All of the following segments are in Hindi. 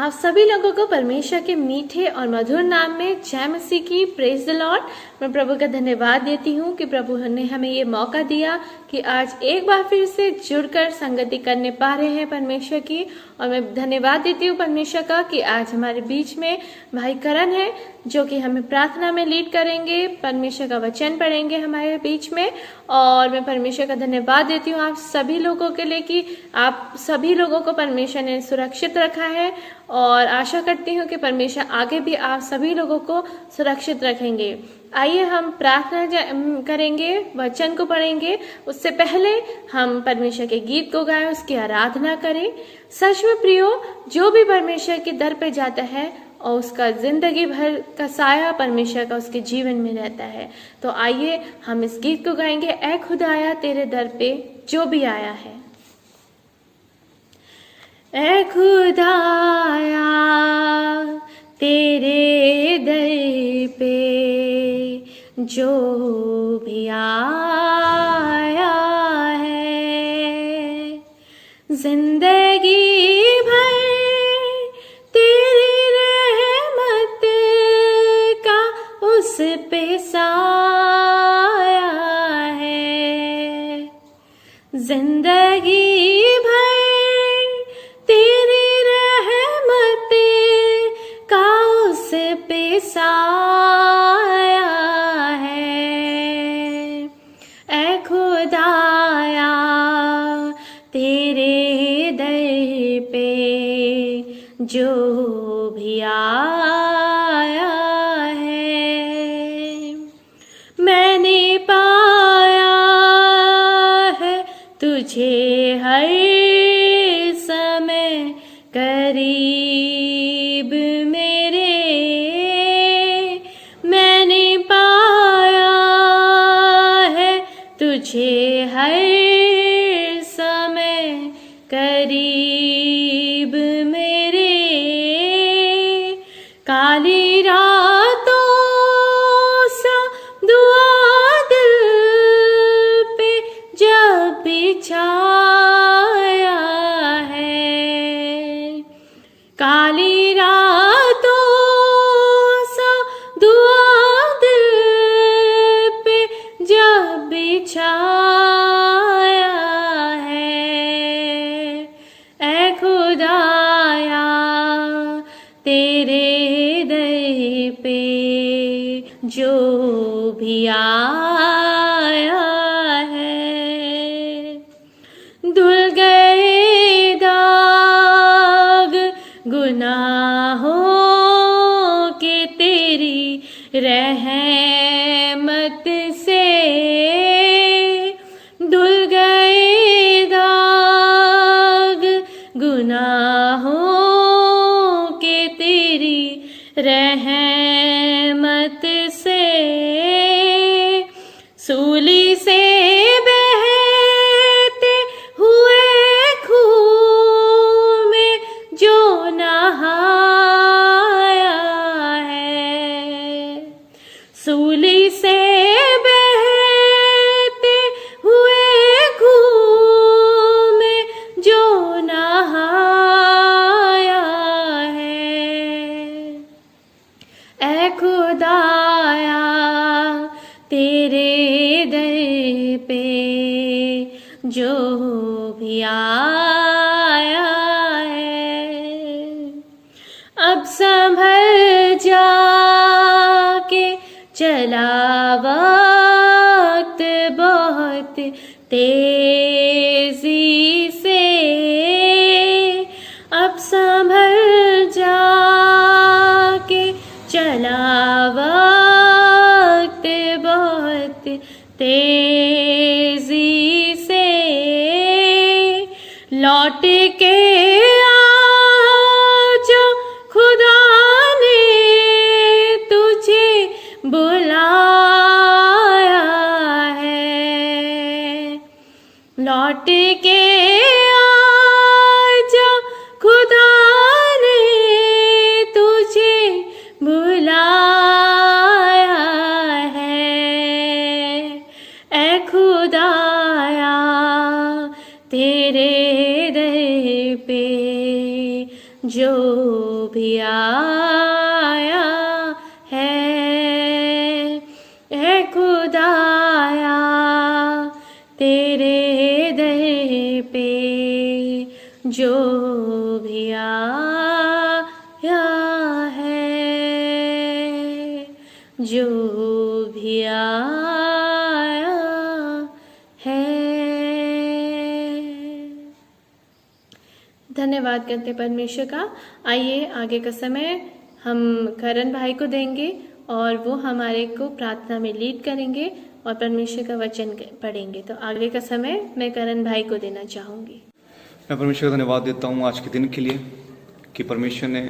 आप सभी लोगों को परमेश्वर के मीठे और मधुर नाम में जय मसीह की। Praise the Lord. मैं प्रभु का धन्यवाद देती हूँ कि प्रभु ने हमें ये मौका दिया कि आज एक बार फिर से जुड़कर संगति करने पा रहे हैं परमेश्वर की। और मैं धन्यवाद देती हूँ परमेश्वर का कि आज हमारे बीच में भाई करण है जो कि हमें प्रार्थना में लीड करेंगे, परमेश्वर का वचन पढ़ेंगे हमारे बीच में। और मैं परमेश्वर का धन्यवाद देती हूँ आप सभी लोगों के लिए कि आप सभी लोगों को परमेश्वर ने सुरक्षित रखा है और आशा करती हूँ कि परमेश्वर आगे भी आप सभी लोगों को सुरक्षित रखेंगे। आइए हम प्रार्थना करेंगे, वचन को पढ़ेंगे। उससे पहले हम परमेश्वर के गीत को गाएं, उसकी आराधना करें। सच में प्रियो, जो भी परमेश्वर के दर पे जाता है और उसका जिंदगी भर का साया परमेश्वर का उसके जीवन में रहता है। तो आइए हम इस गीत को गाएंगे, ऐ खुदाया तेरे दर पे जो भी आया है। ऐ खुदाया तेरे दर पे जो भी आया है, जिंदगी भर तेरी रहमत का उस पे साया है। जिंदगी भर तेरी रहमत का उस पे साया है। ऐ खुदाया तेरे दर पे जो भी आया है, मैंने पाया है तुझे हर समय करीब मेरे। मैंने पाया है तुझे हर समय करीब मेरे। काली रातों सा दुआ दिल पे जब भी छाया है, काली रातों सा दुआ दिल पे जब भी छाया है। ऐ खुदाया तेरे दर पे जो भी आया है, धुल गए दाग गुनाहों के तेरी रहमत से। धुल गए दाग गुनाहों के तेरी रहमत से। सूली से बहते हुए खून में जो नहाया है, सूली से बहते हुए खून में जो नहाया है। ऐ खुदाया तेरे दर पे जो भी आया है, अब संभल जाके चला वक्त बहुत तेजी से। अब संभल जाके चला वक्त बहुत तेजी से। लौट के आजा खुदा ने तुझे बुलाया है। लौट के आजा खुदा ने तुझे बुलाया है। ऐ खुदाया तेरे दर पे जो आया है खुदाया तेरे दर पे जो भी आया है, जो भी आया है। धन्यवाद करते परमेश्वर का। आइए आगे का समय हम करण भाई को देंगे और वो हमारे को प्रार्थना में लीड करेंगे और परमेश्वर का वचन पढ़ेंगे। तो आगे का समय मैं करण भाई को देना चाहूँगी। मैं परमेश्वर का धन्यवाद देता हूँ आज के दिन के लिए कि परमेश्वर ने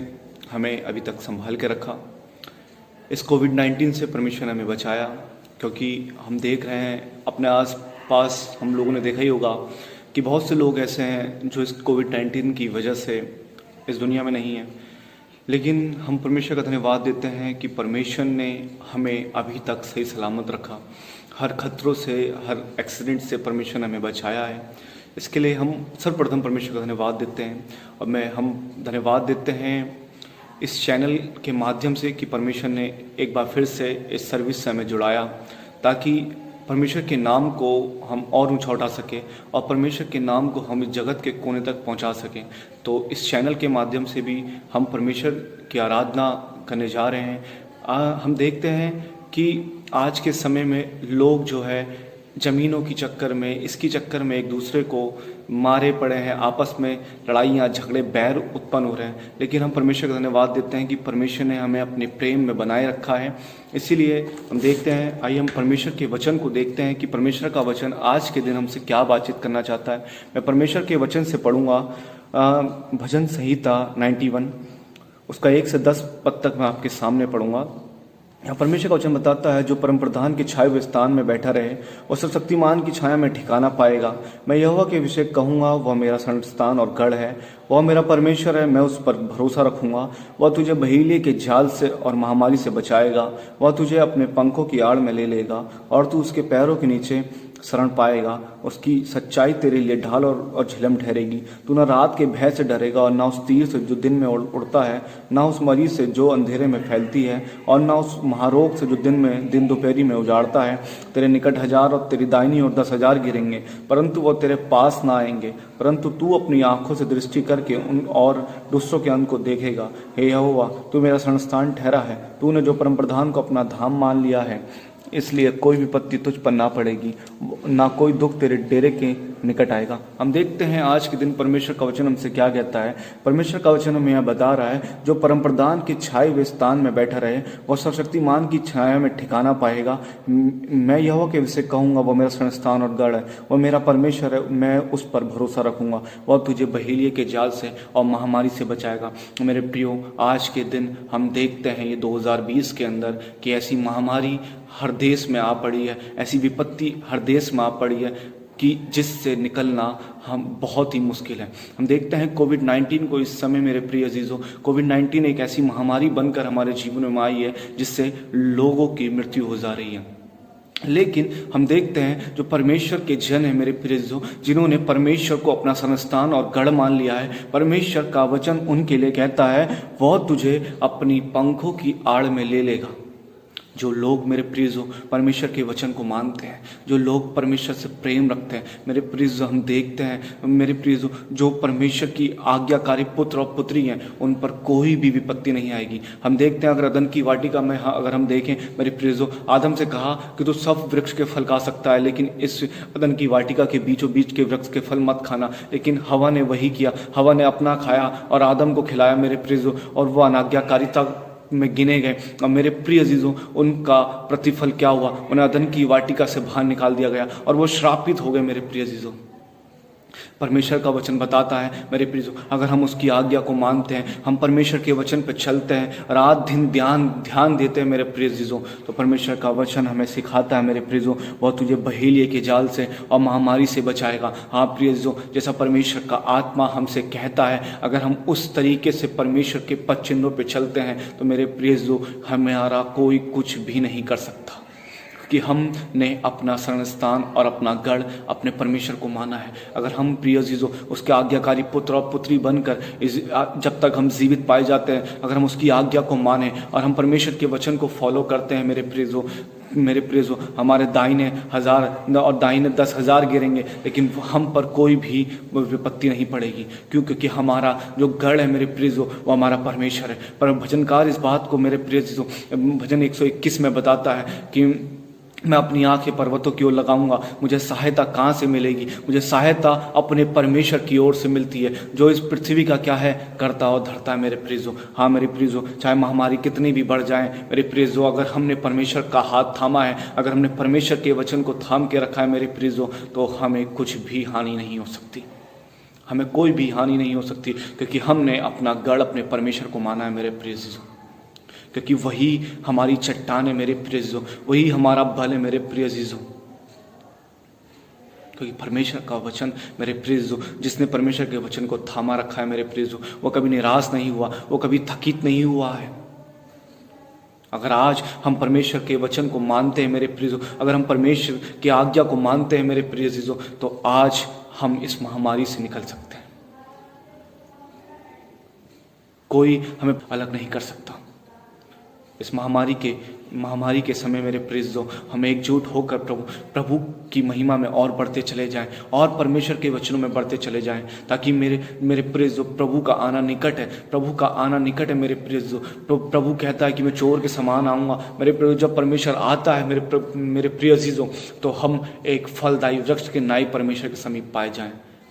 हमें अभी तक संभाल के रखा। इस कोविड-19 से परमेश्वर ने हमें बचाया, क्योंकि हम देख रहे हैं अपने आस पास, हम लोगों ने देखा ही होगा कि बहुत से लोग ऐसे हैं जो इस कोविड-19 की वजह से इस दुनिया में नहीं हैं। लेकिन हम परमेश्वर का धन्यवाद देते हैं कि परमेश्वर ने हमें अभी तक सही सलामत रखा। हर खतरों से, हर एक्सीडेंट से परमेश्वर ने हमें बचाया है। इसके लिए हम सर्वप्रथम परमेश्वर का धन्यवाद देते हैं। और हम धन्यवाद देते हैं इस चैनल के माध्यम से कि परमेश्वर ने एक बार फिर से इस सर्विस से हमें जुड़ाया, ताकि परमेश्वर के नाम को हम और ऊंचा उठा सकें और परमेश्वर के नाम को हम इस जगत के कोने तक पहुंचा सकें। तो इस चैनल के माध्यम से भी हम परमेश्वर की आराधना करने जा रहे हैं। हम देखते हैं कि आज के समय में लोग जो है ज़मीनों की चक्कर में, इसकी चक्कर में एक दूसरे को मारे पड़े हैं, आपस में लड़ाइयाँ झगड़े बैर उत्पन्न हो रहे हैं। लेकिन हम परमेश्वर का धन्यवाद देते हैं कि परमेश्वर ने हमें अपने प्रेम में बनाए रखा है। इसीलिए हम देखते हैं, आइए हम परमेश्वर के वचन को देखते हैं कि परमेश्वर का वचन आज के दिन हमसे क्या बातचीत करना चाहता है। मैं परमेश्वर के वचन से पढ़ूंगा भजन संहिता 91, उसका 1 से 10 पद तक मैं आपके सामने पढ़ूंगा। यहाँ परमेश्वर का वचन बताता है, जो परम प्रधान के छाए हुए स्थान में बैठा रहे और सर्वशक्तिमान की छाया में ठिकाना पाएगा। मैं यहोवा के विषय कहूँगा, वह मेरा शरण स्थान और गढ़ है, वह मेरा परमेश्वर है, मैं उस पर भरोसा रखूंगा। वह तुझे बहीलिए के जाल से और महामारी से बचाएगा। वह तुझे अपने पंखों की आड़ में ले लेगा और तू उसके पैरों के नीचे शरण पाएगा। उसकी सच्चाई तेरे लिए ढाल और झिलम ठहरेगी। तू न रात के भय से डरेगा और न उस तीर से जो दिन में उड़ता है, न उस मरी से जो अंधेरे में फैलती है, और न उस महारोग से जो दिन दोपहरी में उजाड़ता है। तेरे निकट 1000 और तेरी दाहिनी ओर 10,000 गिरेंगे, परंतु वो तेरे पास ना आएंगे। परंतु तू अपनी आंखों से दृष्टि करके उन और दूसरों के अंत को देखेगा। हे यहोवा, तू मेरा शरण स्थान ठहरा है। तूने जो परम प्रधान को अपना धाम मान लिया है, इसलिए कोई विपत्ति तुझ पर ना पड़ेगी, ना कोई दुख तेरे डेरे के निकट आएगा। हम देखते हैं आज के दिन परमेश्वर का वचन हमसे क्या कहता है। परमेश्वर का वचन हमें यह बता रहा है, जो परम प्रधान के छाए हुए स्थान में बैठा रहे वह सर्वशक्तिमान की छाया में ठिकाना पाएगा। मैं यहोवा के विषय कहूँगा, वह मेरा शरण स्थान और गढ़ है, वह मेरा परमेश्वर है, मैं उस पर भरोसा रखूंगा। वह तुझे बहेलिए के जाल से और महामारी से बचाएगा। मेरे प्रियो, आज के दिन हम देखते हैं ये 2020 के अंदर कि ऐसी महामारी हर देश में आ पड़ी है, ऐसी विपत्ति हर देश में आ पड़ी है कि जिससे निकलना हम बहुत ही मुश्किल है। हम देखते हैं कोविड-19 को इस समय, मेरे प्रिय अजीजों, कोविड-19 एक ऐसी महामारी बनकर हमारे जीवन में आई है जिससे लोगों की मृत्यु हो जा रही है। लेकिन हम देखते हैं जो परमेश्वर के जन है, मेरे प्रिय अजीजों, जिन्होंने परमेश्वर को अपना शरणस्थान और गढ़ मान लिया है, परमेश्वर का वचन उनके लिए कहता है, वह तुझे अपनी पंखों की आड़ में ले लेगा। जो लोग, मेरे प्रियो, परमेश्वर के वचन को मानते हैं, जो लोग परमेश्वर से प्रेम रखते हैं, मेरे प्रियो, हम देखते हैं, मेरे प्रियो, जो परमेश्वर की आज्ञाकारी पुत्र और पुत्री हैं, उन पर कोई भी विपत्ति नहीं आएगी। हम देखते हैं, अगर अदन की वाटिका में अगर हम देखें, मेरे प्रियो, आदम से कहा कि तू सब वृक्ष के फल खा सकता है, लेकिन इस अदन की वाटिका के बीचों बीच के वृक्ष के फल मत खाना। लेकिन हवा ने वही किया, हवा ने अपना खाया और आदम को खिलाया, मेरे प्रियो, और वह अनाज्ञाकारिता में गिने गए। और मेरे प्रिय अजीजों, उनका प्रतिफल क्या हुआ? उन्हें अदन की वाटिका से बाहर निकाल दिया गया और वो श्रापित हो गए। मेरे प्रिय अजीजों, परमेश्वर का वचन बताता है, मेरे प्रियो, अगर हम उसकी आज्ञा को मानते हैं, हम परमेश्वर के वचन पर चलते हैं, रात दिन ध्यान देते हैं, मेरे प्रिय अजीजों, तो परमेश्वर का वचन हमें सिखाता है, मेरे प्रियो, वह तुझे बहेलिए के जाल से और महामारी से बचाएगा। हाँ प्रिय अजीजों, जैसा परमेश्वर का आत्मा हमसे कहता है, अगर हम उस तरीके से परमेश्वर के पद चिन्हों पर चलते हैं, तो मेरे प्रिय अजीजों, हमारा कोई कुछ भी नहीं कर सकता। कि हमने अपना शरण स्थान और अपना गढ़ अपने परमेश्वर को माना है। अगर हम प्रिय अजीजों उसके आज्ञाकारी पुत्र और पुत्री बनकर जब तक हम जीवित पाए जाते हैं, अगर हम उसकी आज्ञा को माने और हम परमेश्वर के वचन को फॉलो करते हैं, मेरे प्रियो, हमारे दाहिने 1000 और दाहिने 10,000 गिरेंगे, लेकिन हम पर कोई भी विपत्ति नहीं पड़ेगी। क्योंकि हमारा जो गढ़ है मेरे प्रियो वो हमारा परमेश्वर है। पर भजनकार इस बात को मेरे प्रियो भजन 121 में बताता है कि मैं अपनी आंखें पर्वतों की ओर लगाऊंगा, मुझे सहायता कहाँ से मिलेगी? मुझे सहायता अपने परमेश्वर की ओर से मिलती है, जो इस पृथ्वी का क्या है, करता और धरता है मेरे प्रियो। हाँ मेरे प्रियो, चाहे महामारी कितनी भी बढ़ जाए मेरे प्रियो, अगर हमने परमेश्वर का हाथ थामा है, अगर हमने परमेश्वर के वचन को थाम के रखा है मेरे प्रियो, तो हमें कुछ भी हानि नहीं हो सकती, हमें कोई भी हानि नहीं हो सकती, क्योंकि हमने अपना गढ़ अपने परमेश्वर को माना है मेरे प्रियो। क्योंकि वही हमारी चट्टान है मेरे प्रियो, वही हमारा बल है मेरे प्रिय अजीजों। क्योंकि परमेश्वर का वचन मेरे प्रियो, जिसने परमेश्वर के वचन को थामा रखा है मेरे प्रियो, वो कभी निराश नहीं हुआ, वो कभी थकित नहीं हुआ है। अगर आज हम परमेश्वर के वचन को मानते हैं मेरे प्रियो, अगर हम परमेश्वर की आज्ञा को मानते हैं मेरे प्रिय अजीजों, तो आज हम इस महामारी से निकल सकते हैं। कोई हमें अलग नहीं कर सकता। इस महामारी के समय मेरे प्रियो, हम एकजुट होकर प्रभु की महिमा में और बढ़ते चले जाएं और परमेश्वर के वचनों में बढ़ते चले जाएं, ताकि मेरे प्रियो, प्रभु का आना निकट है, प्रभु का आना निकट है मेरे प्रियो। प्रभु कहता है कि मैं चोर के समान आऊँगा मेरे प्रियो। जब परमेश्वर आता है मेरे प्रिय अजीजों, तो हम एक फलदायी वृक्ष के नाई परमेश्वर के समीप पाए जाएं,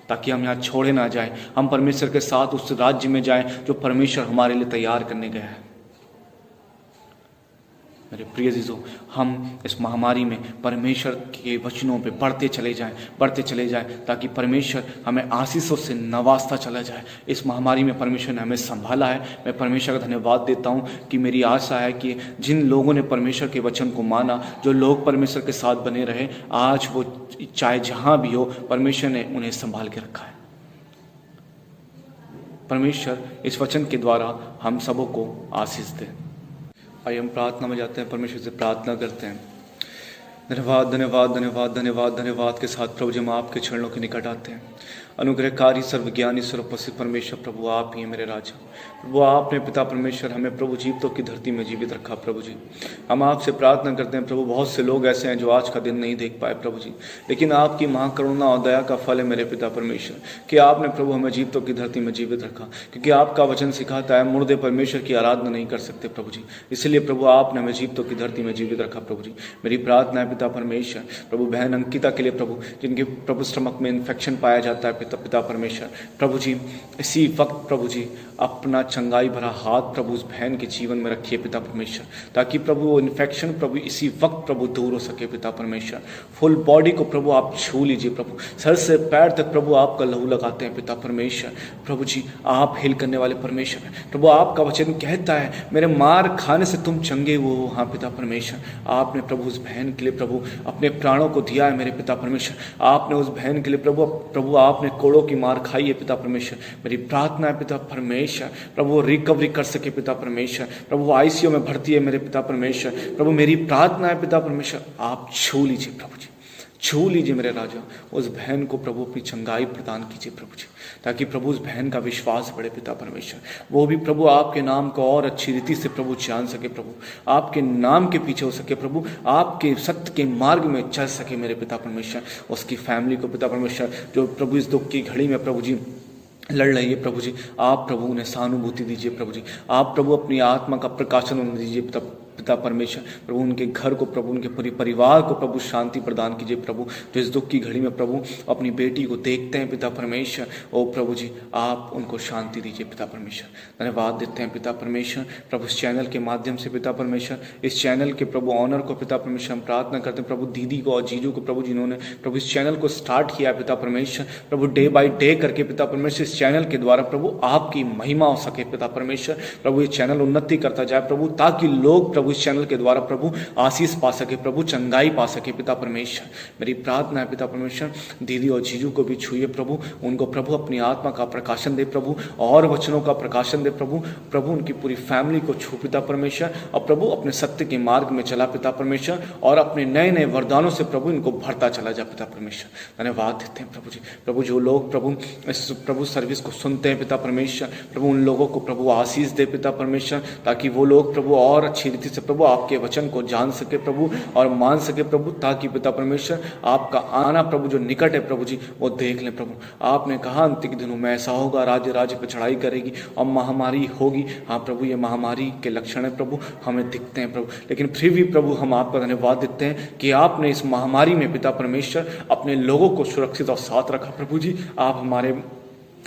ताकि हम यहाँ छोड़े ना जाएं, हम परमेश्वर के साथ उस राज्य में जाएं जो परमेश्वर हमारे लिए तैयार करने गया है। मेरे प्रिय अजीजों, हम इस महामारी में परमेश्वर के वचनों पे बढ़ते चले जाएं, ताकि परमेश्वर हमें आशीषों से नवाजता चला जाए। इस महामारी में परमेश्वर ने हमें संभाला है। मैं परमेश्वर का धन्यवाद देता हूँ कि मेरी आशा है कि जिन लोगों ने परमेश्वर के वचन को माना, जो लोग परमेश्वर के साथ बने रहे, आज वो चाहे जहाँ भी हो, परमेश्वर ने उन्हें संभाल के रखा है। परमेश्वर इस वचन के द्वारा हम सबों को आशीष दे। आइए हम प्रार्थना में जाते हैं, परमेश्वर से प्रार्थना करते हैं। धन्यवाद धन्यवाद धन्यवाद धन्यवाद धन्यवाद के साथ प्रभु जी हम आपके चरणों के निकट आते हैं। अनुग्रहकारी सर्वज्ञानी सर्वोपस्थित परमेश्वर, प्रभु आप ही हैं मेरे राजा। प्रभु आपने पिता परमेश्वर हमें प्रभु जीवितों की धरती में जीवित रखा। प्रभु जी हम आपसे प्रार्थना करते हैं प्रभु, बहुत से लोग ऐसे हैं जो आज का दिन नहीं देख पाए प्रभु जी, लेकिन आपकी महाकरुणा और दया का फल है मेरे पिता परमेश्वर कि आपने प्रभु हमें जीवितों की धरती में जीवित रखा। क्योंकि आपका वचन सिखाता है मुर्दे परमेश्वर की आराधना नहीं कर सकते प्रभु जी, इसलिए प्रभु आपने हमें जीवितों की धरती में जीवित रखा। प्रभु जी मेरी प्रार्थना है पिता परमेश्वर, प्रभु बहन अंकिता के लिए प्रभु, जिनके प्रभु स्टमक में इन्फेक्शन पाया जाता है पिता परमेश्वर, प्रभु जी इसी वक्त प्रभु जी अपना चंगाई भरा हाथ प्रभु उस बहन के जीवन में रखिए पिता परमेश्वर, ताकि प्रभु वो इन्फेक्शन प्रभु इसी वक्त प्रभु दूर हो सके पिता परमेश्वर। फुल बॉडी को प्रभु आप छू लीजिए प्रभु, सर से पैर तक प्रभु आपका लहू लगाते हैं पिता परमेश्वर। प्रभु जी आप हिल करने वाले परमेश्वर हैं प्रभु, आपका वचन कहता है मेरे मार खाने से तुम चंगे हुए हो। हाँ पिता परमेश्वर, आपने प्रभु उस बहन के लिए प्रभु अपने प्राणों को दिया है मेरे पिता परमेश्वर। आपने उस बहन के लिए प्रभु आपने कोड़ों की मार खाई है पिता परमेश्वर। मेरी प्रार्थना है पिता परमेश्वर, प्रभु रिकवरी कर सके पिता परमेश्वर। प्रभु आईसीयू में भर्ती है मेरे पिता परमेश्वर। प्रभु मेरी प्रार्थना है पिता परमेश्वर, आप छू लीजिए प्रभु जी, छू लीजिए मेरे राजा उस बहन को प्रभु अपनी चंगाई प्रदान कीजिए प्रभु जी, ताकि प्रभु उस बहन का विश्वास बढ़े पिता परमेश्वर। वो भी प्रभु आपके नाम को और अच्छी रीति से प्रभु जान सके प्रभु, आपके नाम के पीछे हो सके प्रभु, आपके सत्य के मार्ग में चल सके मेरे पिता परमेश्वर। उसकी फैमिली को पिता परमेश्वर जो प्रभु इस दुख की घड़ी में प्रभु जी लड़ रही है प्रभु जी, आप प्रभु उन्हें सहानुभूति दीजिए प्रभु जी। आप प्रभु अपनी आत्मा का प्रकाशन उन्हें दीजिए पिता परमेश्वर। प्रभु उनके घर को प्रभु उनके पूरे परिवार को प्रभु शांति प्रदान कीजिए प्रभु, जो इस दुख की घड़ी में प्रभु अपनी बेटी को देखते हैं पिता परमेश्वर। ओ प्रभु जी आप उनको शांति दीजिए पिता परमेश्वर। धन्यवाद देते हैं पिता परमेश्वर प्रभु इस चैनल के माध्यम से पिता परमेश्वर, इस चैनल के प्रभु ऑनर को पिता परमेश्वर हम प्रार्थना करते हैं प्रभु, दीदी को और जीजू को प्रभु जिन्होंने प्रभु इस चैनल को स्टार्ट किया है पिता परमेश्वर। प्रभु डे बाई डे करके पिता परमेश्वर इस चैनल के द्वारा प्रभु आपकी महिमा हो सके पिता परमेश्वर। प्रभु ये चैनल उन्नति करता जाए प्रभु, ताकि लोग प्रभु प्रभु इस चैनल के द्वारा प्रभु आशीष पा सके, प्रभु चंगाई पा सके पिता परमेश्वर। मेरी प्रार्थना है पिता परमेश्वर, दीदी और जीजू को भी छूए प्रभु, उनको प्रभु अपनी आत्मा का प्रकाशन दे प्रभु, और वचनों का प्रकाशन दे प्रभु। प्रभु उनकी पूरी फैमिली को छू पिता परमेश्वर, और प्रभु अपने सत्य के मार्ग में चला पिता परमेश्वर, और अपने नए नए वरदानों से प्रभु इनको भरता चला जा पिता परमेश्वर। धन्यवाद देते हैं प्रभु जी। प्रभु जो लोग प्रभु इस प्रभु सर्विस को सुनते हैं पिता परमेश्वर, प्रभु उन लोगों को प्रभु आशीष दे पिता परमेश्वर, ताकि वो लोग प्रभु और अच्छी रीति से प्रभु आपके वचन को जान सके प्रभु और मान सके प्रभु, ताकि पिता परमेश्वर आपका आना प्रभु जो निकट है प्रभु जी वो देख लें प्रभु। आपने कहा अंत के दिनों में ऐसा होगा, राज्य राज्य पर चढ़ाई करेगी और महामारी होगी। हाँ प्रभु, ये महामारी के लक्षण है प्रभु हमें दिखते हैं प्रभु, लेकिन फिर भी प्रभु हम आपका धन्यवाद देते हैं कि आपने इस महामारी में पिता परमेश्वर अपने लोगों को सुरक्षित और साथ रखा प्रभु जी। आप हमारे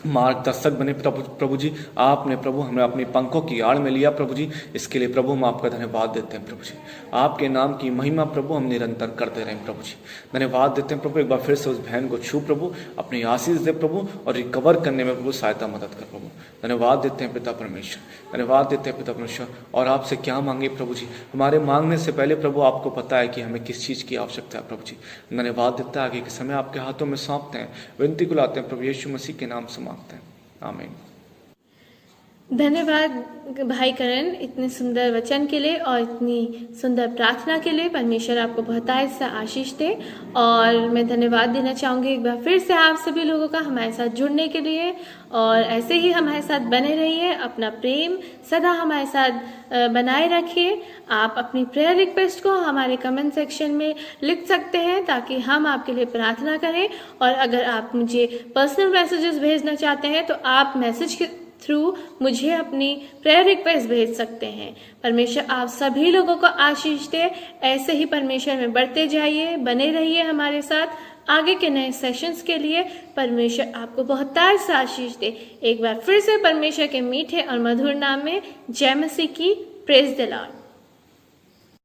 मार्गदर्शक बने प्रभु जी, आपने प्रभु हमें अपनी पंखों की आड़ में लिया प्रभु जी, इसके लिए प्रभु हम आपका धन्यवाद देते हैं प्रभु जी। आपके नाम की महिमा प्रभु हम निरंतर करते रहें प्रभु जी। धन्यवाद देते हैं प्रभु, एक बार फिर से उस बहन को छू प्रभु, अपनी आशीष दे प्रभु, और रिकवर करने में प्रभु सहायता मदद कर प्रभु। धन्यवाद देते हैं पिता परमेश्वर, धन्यवाद देते हैं पिता परमेश्वर। और आपसे क्या मांगे प्रभु जी, हमारे मांगने से पहले प्रभु आपको पता है कि हमें किस चीज़ की आवश्यकता है प्रभु जी। धन्यवाद देता है, आगे के समय आपके हाथों में सौंपते हैं, विनती को लाते हैं प्रभु यीशु मसीह के नाम से मांगते हैं, आमीन। धन्यवाद भाई करण इतने सुंदर वचन के लिए और इतनी सुंदर प्रार्थना के लिए। परमेश्वर आपको बहुतायत से आशीष दे। और मैं धन्यवाद देना चाहूँगी एक बार फिर से आप सभी लोगों का हमारे साथ जुड़ने के लिए, और ऐसे ही हमारे साथ बने रहिए, अपना प्रेम सदा हमारे साथ बनाए रखिए। आप अपनी प्रेयर रिक्वेस्ट को हमारे कमेंट सेक्शन में लिख सकते हैं ताकि हम आपके लिए प्रार्थना करें। और अगर आप मुझे पर्सनल मैसेजेस भेजना चाहते हैं तो आप मैसेज के थ्रू मुझे अपनी प्रेयर रिक्वेस्ट भेज सकते हैं। परमेश्वर आप सभी लोगों को आशीष दे। ऐसे ही परमेश्वर में बढ़ते जाइए, बने रहिए हमारे साथ। आगे के नए सेशंस के लिए परमेश्वर आपको बहुतायत से आशीष दे। एक बार फिर से परमेश्वर के मीठे और मधुर नाम में जय मसीह की, प्रेज द लॉर्ड।